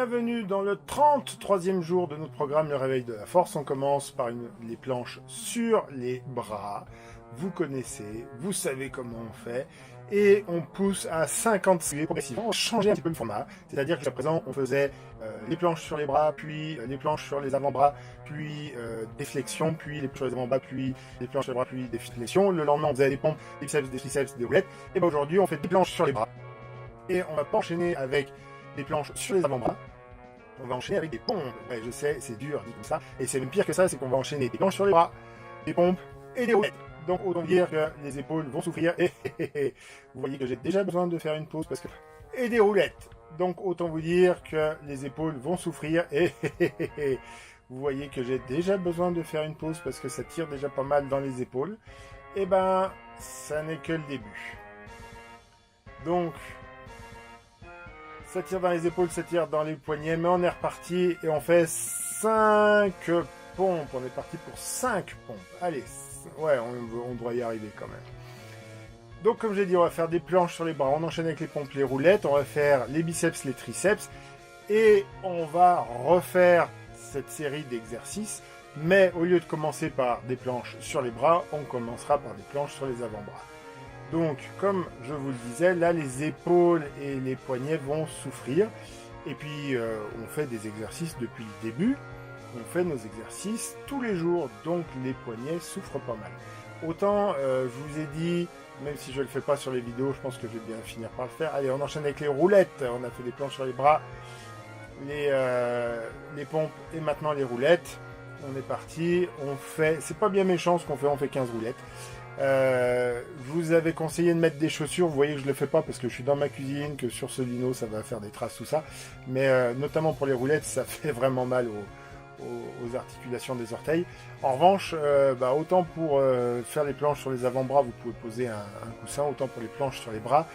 Bienvenue dans le 33e jour de notre programme Le Réveil de la Force. On commence par les planches sur les bras. Vous connaissez, vous savez comment on fait. Et on pousse à 50 degrés progressivement. On change un petit peu le format. C'est-à-dire qu'à présent, on faisait les planches sur les bras, puis les planches sur les avant-bras, puis des flexions, puis les planches sur les avant-bras, puis les planches sur les bras, puis des flexions. Le lendemain, on faisait des pompes, des biceps, des triceps, des roulettes. Et bien aujourd'hui, on fait des planches sur les bras. Et on va pas enchaîner avec des planches sur les avant-bras. On va enchaîner avec des pompes. Ouais, je sais, c'est dur dit comme ça. Et c'est même pire que ça, c'est qu'on va enchaîner des planches sur les bras, des pompes et des roulettes. Donc autant dire que les épaules vont souffrir. Et vous voyez que j'ai déjà besoin de faire une pause parce que... Et des roulettes. Donc autant vous dire que les épaules vont souffrir. Et vous voyez que j'ai déjà besoin de faire une pause parce que ça tire déjà pas mal dans les épaules. Et ben, ça n'est que le début. Donc... ça tire dans les épaules, ça tire dans les poignets, mais on est reparti et on fait 5 pompes. On est parti pour 5 pompes. Allez, ouais, on doit y arriver quand même. Donc comme j'ai dit, on va faire des planches sur les bras, on enchaîne avec les pompes, les roulettes, on va faire les biceps, les triceps, et on va refaire cette série d'exercices, mais au lieu de commencer par des planches sur les bras, on commencera par des planches sur les avant-bras. Donc, comme je vous le disais, là, les épaules et les poignets vont souffrir. Et puis, on fait des exercices depuis le début. On fait nos exercices tous les jours. Donc, les poignets souffrent pas mal. Autant, je vous ai dit, même si je ne le fais pas sur les vidéos, je pense que je vais bien finir par le faire. Allez, on enchaîne avec les roulettes. On a fait des planches sur les bras, les pompes et maintenant les roulettes. On est parti. On fait, c'est pas bien méchant ce qu'on fait, on fait 15 roulettes. Je vous avais conseillé de mettre des chaussures. Vous voyez que je le fais pas parce que je suis dans ma cuisine, que sur ce lino ça va faire des traces, tout ça, mais notamment pour les roulettes ça fait vraiment mal aux articulations des orteils. En revanche, autant pour faire les planches sur les avant-bras vous pouvez poser un coussin, autant pour les planches sur les bras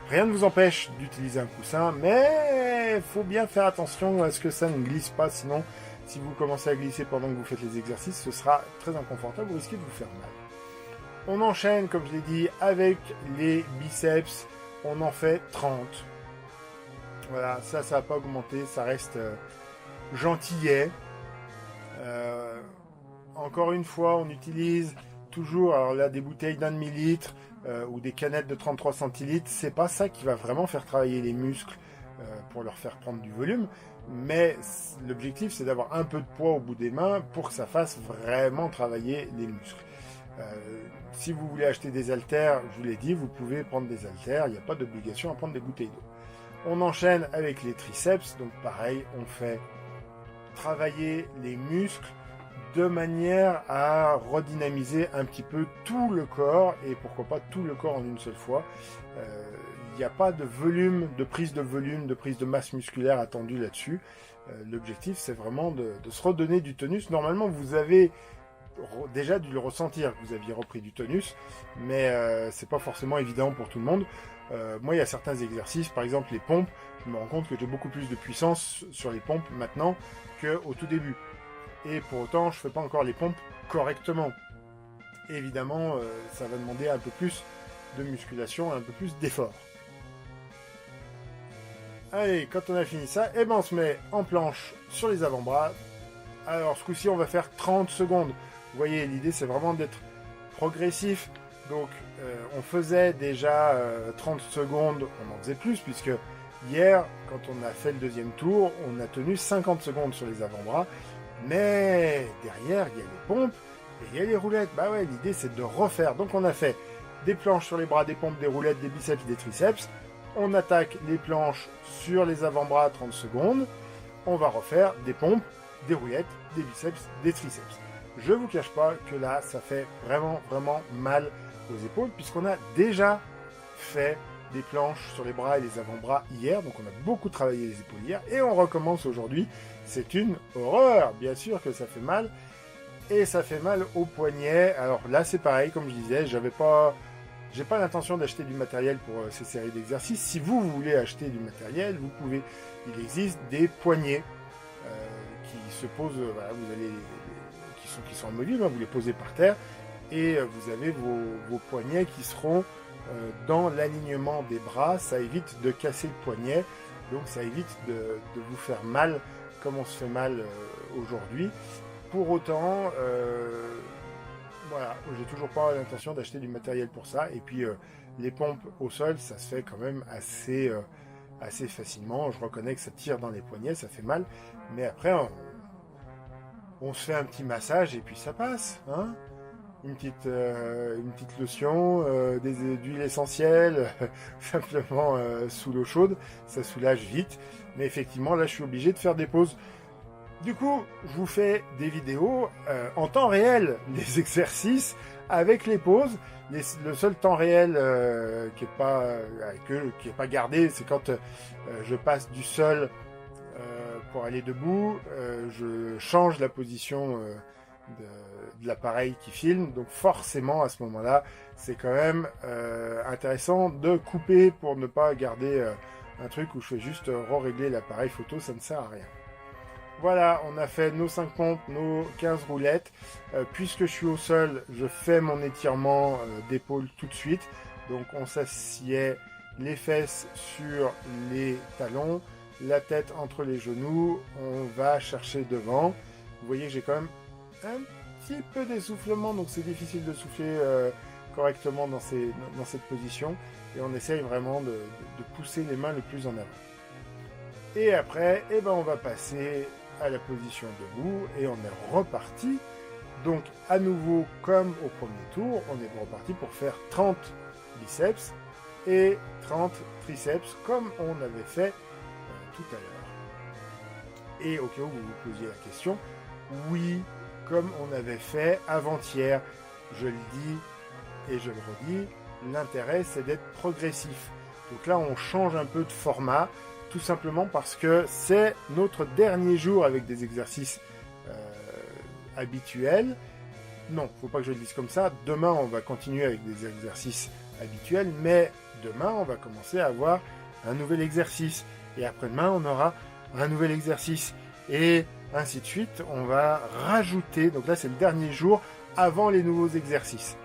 rien ne vous empêche d'utiliser un coussin, mais faut bien faire attention à ce que ça ne glisse pas, sinon si vous commencez à glisser pendant que vous faites les exercices ce sera très inconfortable, vous risquez de vous faire mal. On enchaîne, comme je l'ai dit, avec les biceps. On en fait 30. Voilà, ça n'a pas augmenté. Ça reste gentillet. Encore une fois, on utilise toujours, alors là, des bouteilles d'1 demi-litre ou des canettes de 33 centilitres. C'est pas ça qui va vraiment faire travailler les muscles pour leur faire prendre du volume. Mais l'objectif, c'est d'avoir un peu de poids au bout des mains pour que ça fasse vraiment travailler les muscles. Si vous voulez acheter des haltères, je vous l'ai dit, vous pouvez prendre des haltères, il n'y a pas d'obligation à prendre des bouteilles d'eau. On enchaîne avec les triceps, donc pareil, on fait travailler les muscles de manière à redynamiser un petit peu tout le corps, et pourquoi pas tout le corps en une seule fois. Il n'y a pas de volume, de prise de masse musculaire attendue là-dessus. L'objectif, c'est vraiment de se redonner du tonus. Normalement, vous avez déjà dû le ressentir que vous aviez repris du tonus, mais c'est pas forcément évident pour tout le monde. Moi, il y a certains exercices, par exemple les pompes, je me rends compte que j'ai beaucoup plus de puissance sur les pompes maintenant qu'au tout début. Et pour autant, je fais pas encore les pompes correctement. Et évidemment, ça va demander un peu plus de musculation, un peu plus d'effort. Allez, quand on a fini ça, et ben on se met en planche sur les avant-bras. Alors, ce coup-ci, on va faire 30 secondes. Vous voyez, l'idée, c'est vraiment d'être progressif. Donc, on faisait déjà 30 secondes, on en faisait plus, puisque hier, quand on a fait le deuxième tour, on a tenu 50 secondes sur les avant-bras. Mais derrière, il y a les pompes et il y a les roulettes. Bah ouais, l'idée, c'est de refaire. Donc, on a fait des planches sur les bras, des pompes, des roulettes, des biceps, des triceps. On attaque les planches sur les avant-bras 30 secondes. On va refaire des pompes, des roulettes, des biceps, des triceps. Je vous cache pas que là, ça fait vraiment, vraiment mal aux épaules, puisqu'on a déjà fait des planches sur les bras et les avant-bras hier, donc on a beaucoup travaillé les épaules hier, et on recommence aujourd'hui. C'est une horreur, bien sûr que ça fait mal, et ça fait mal aux poignets. Alors là, c'est pareil, comme je disais, j'ai pas l'intention d'acheter du matériel pour ces séries d'exercices. Si vous voulez acheter du matériel, vous pouvez. Il existe des poignets qui se posent, voilà, vous allez, qui sont mobiles, hein, vous les posez par terre, et vous avez vos poignets qui seront dans l'alignement des bras. Ça évite de casser le poignet. donc ça évite de vous faire mal comme on se fait mal aujourd'hui. Pour autant, voilà, j'ai toujours pas l'intention d'acheter du matériel pour ça. Et puis les pompes au sol, ça se fait quand même assez facilement. Je reconnais que ça tire dans les poignets, ça fait mal. Mais après, on se fait un petit massage et puis ça passe. Hein, une petite lotion, d'huile essentielle, simplement sous l'eau chaude. Ça soulage vite. Mais effectivement, là, je suis obligé de faire des pauses. Du coup, je vous fais des vidéos en temps réel, les exercices avec les pauses. Le seul temps réel qui est pas gardé, c'est quand je passe du sol pour aller debout. Je change la position de l'appareil qui filme. Donc forcément, à ce moment-là, c'est quand même intéressant de couper pour ne pas garder un truc où je fais juste régler l'appareil photo. Ça ne sert à rien. Voilà, on a fait nos 5 pompes, nos 15 roulettes. Puisque je suis au sol, je fais mon étirement d'épaule tout de suite. Donc on s'assied les fesses sur les talons, la tête entre les genoux. On va chercher devant. Vous voyez que j'ai quand même un petit peu d'essoufflement, donc c'est difficile de souffler correctement dans cette position. Et on essaye vraiment de pousser les mains le plus en avant. Et après, on va passer à la position debout et on est reparti. Donc à nouveau comme au premier tour, on est reparti pour faire 30 biceps et 30 triceps comme on avait fait tout à l'heure. Et au cas où vous vous posiez la question, oui, comme on avait fait avant-hier, je le dis et je le redis, l'intérêt c'est d'être progressif. Donc là on change un peu de format, tout simplement parce que c'est notre dernier jour avec des exercices habituels. Non, faut pas que je le dise comme ça. Demain, on va continuer avec des exercices habituels, mais demain, on va commencer à avoir un nouvel exercice. Et après-demain, on aura un nouvel exercice. Et ainsi de suite, on va rajouter. Donc là, c'est le dernier jour avant les nouveaux exercices.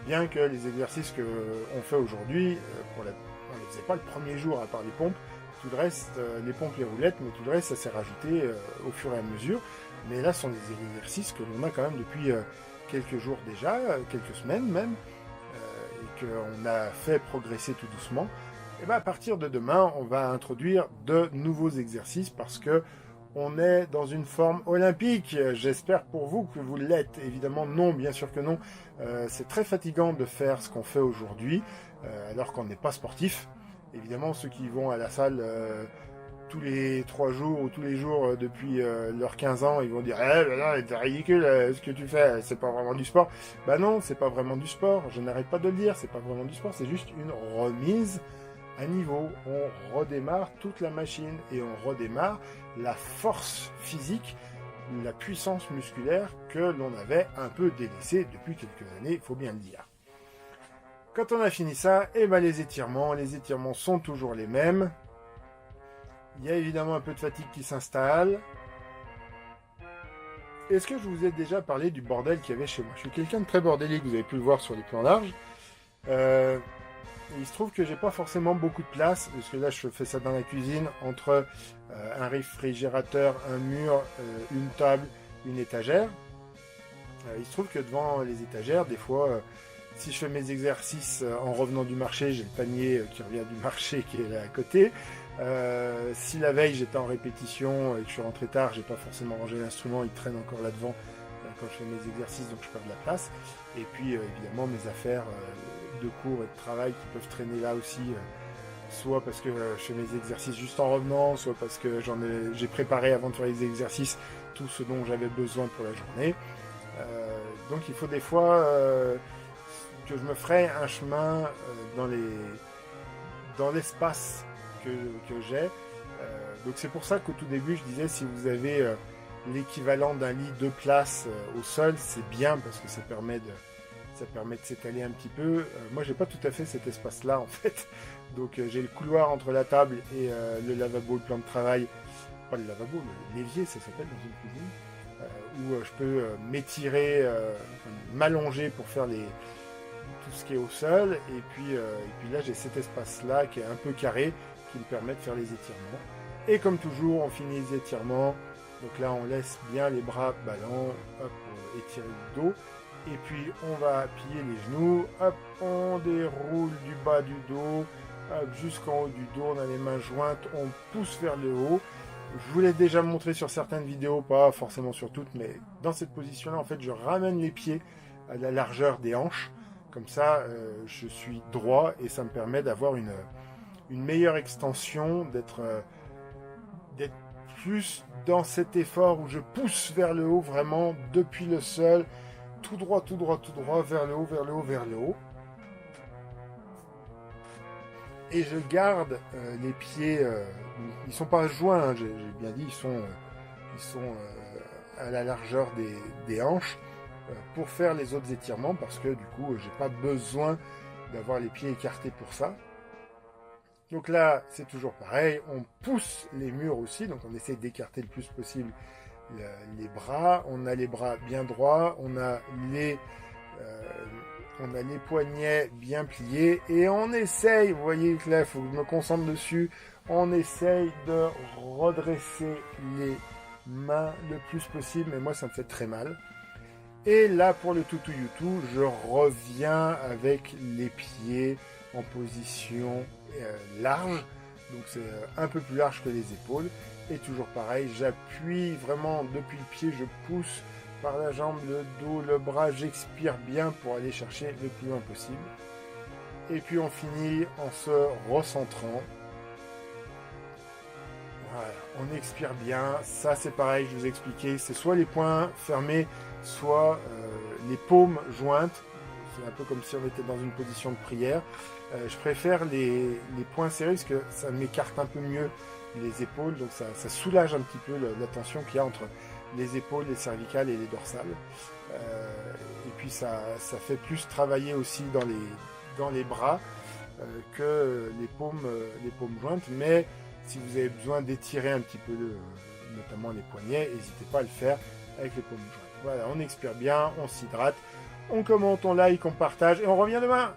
Bien que les exercices qu'on fait aujourd'hui, on ne les faisait pas le premier jour à part les pompes. Tout le reste, les pompes, les roulettes, mais tout le reste, ça s'est rajouté au fur et à mesure. Mais là, ce sont des exercices que l'on a quand même depuis quelques jours déjà, quelques semaines même, et qu'on a fait progresser tout doucement. Et bien, à partir de demain, on va introduire de nouveaux exercices parce que on est dans une forme olympique. J'espère pour vous que vous l'êtes. Évidemment, non, bien sûr que non. C'est très fatigant de faire ce qu'on fait aujourd'hui, alors qu'on n'est pas sportif. Évidemment, ceux qui vont à la salle tous les 3 jours ou tous les jours depuis leurs 15 ans, ils vont dire c'est ridicule ce que tu fais, c'est pas vraiment du sport. Bah non, c'est pas vraiment du sport, je n'arrête pas de le dire, c'est pas vraiment du sport, c'est juste une remise à niveau. On redémarre toute la machine et on redémarre la force physique, la puissance musculaire que l'on avait un peu délaissée depuis quelques années, il faut bien le dire. Quand on a fini ça, les étirements sont toujours les mêmes. Il y a évidemment un peu de fatigue qui s'installe. Est-ce que je vous ai déjà parlé du bordel qu'il y avait chez moi? Je suis quelqu'un de très bordélique, vous avez pu le voir sur les plans larges. Il se trouve que j'ai pas forcément beaucoup de place, parce que là je fais ça dans la cuisine, entre un réfrigérateur, un mur, une table, une étagère. Il se trouve que devant les étagères, des fois... si je fais mes exercices en revenant du marché, j'ai le panier qui revient du marché qui est là à côté. Si la veille j'étais en répétition et que je suis rentré tard, j'ai pas forcément rangé l'instrument, il traîne encore là devant quand je fais mes exercices, donc je perds de la place. Et puis évidemment mes affaires de cours et de travail qui peuvent traîner là aussi, soit parce que je fais mes exercices juste en revenant, soit parce que j'ai préparé avant de faire les exercices tout ce dont j'avais besoin pour la journée. Donc il faut des fois que je me ferai un chemin dans l'espace que j'ai. Donc c'est pour ça qu'au tout début je disais, si vous avez l'équivalent d'un lit 2 places au sol, c'est bien parce que ça permet de s'étaler un petit peu. Moi j'ai pas tout à fait cet espace là en fait, donc j'ai le couloir entre la table et le lavabo, le plan de travail, pas le lavabo, l'évier ça s'appelle dans une cuisine, où je peux m'étirer, m'allonger pour faire tout ce qui est au sol, et puis là j'ai cet espace-là qui est un peu carré, qui me permet de faire les étirements. Et comme toujours, on finit les étirements. Donc là, on laisse bien les bras ballants, hop, étirer le dos. Et puis, on va plier les genoux, hop, on déroule du bas du dos, hop, jusqu'en haut du dos, on a les mains jointes, on pousse vers le haut. Je vous l'ai déjà montré sur certaines vidéos, pas forcément sur toutes, mais dans cette position-là, en fait, je ramène les pieds à la largeur des hanches. Comme ça, je suis droit et ça me permet d'avoir une meilleure extension, d'être plus dans cet effort où je pousse vers le haut, vraiment depuis le sol, tout droit, tout droit, tout droit, vers le haut, vers le haut, vers le haut. Et je garde les pieds, ils sont pas joints, hein, j'ai bien dit, ils sont à la largeur des hanches pour faire les autres étirements, parce que du coup, j'ai pas besoin d'avoir les pieds écartés pour ça. Donc là, c'est toujours pareil, on pousse les murs aussi, donc on essaie d'écarter le plus possible les bras. On a les bras bien droits, on a les poignets bien pliés, et on essaye, vous voyez que là, il faut que je me concentre dessus, on essaye de redresser les mains le plus possible, mais moi ça me fait très mal. Et là, pour le tutu yutu, je reviens avec les pieds en position large, donc c'est un peu plus large que les épaules, et toujours pareil, j'appuie vraiment depuis le pied, je pousse par la jambe, le dos, le bras, j'expire bien pour aller chercher le plus loin possible, et puis on finit en se recentrant. Voilà, on expire bien, ça c'est pareil, je vous ai expliqué, c'est soit les poings fermés, soit les paumes jointes. C'est un peu comme si on était dans une position de prière. Je préfère les poings serrés parce que ça m'écarte un peu mieux les épaules, donc ça soulage un petit peu la tension qu'il y a entre les épaules, les cervicales et les dorsales. Et puis ça fait plus travailler aussi dans les bras que les paumes jointes. Mais si vous avez besoin d'étirer un petit peu, notamment les poignets, n'hésitez pas à le faire avec les paumes jointes. Voilà, on expire bien, on s'hydrate. On commente, on like, on partage et on revient demain.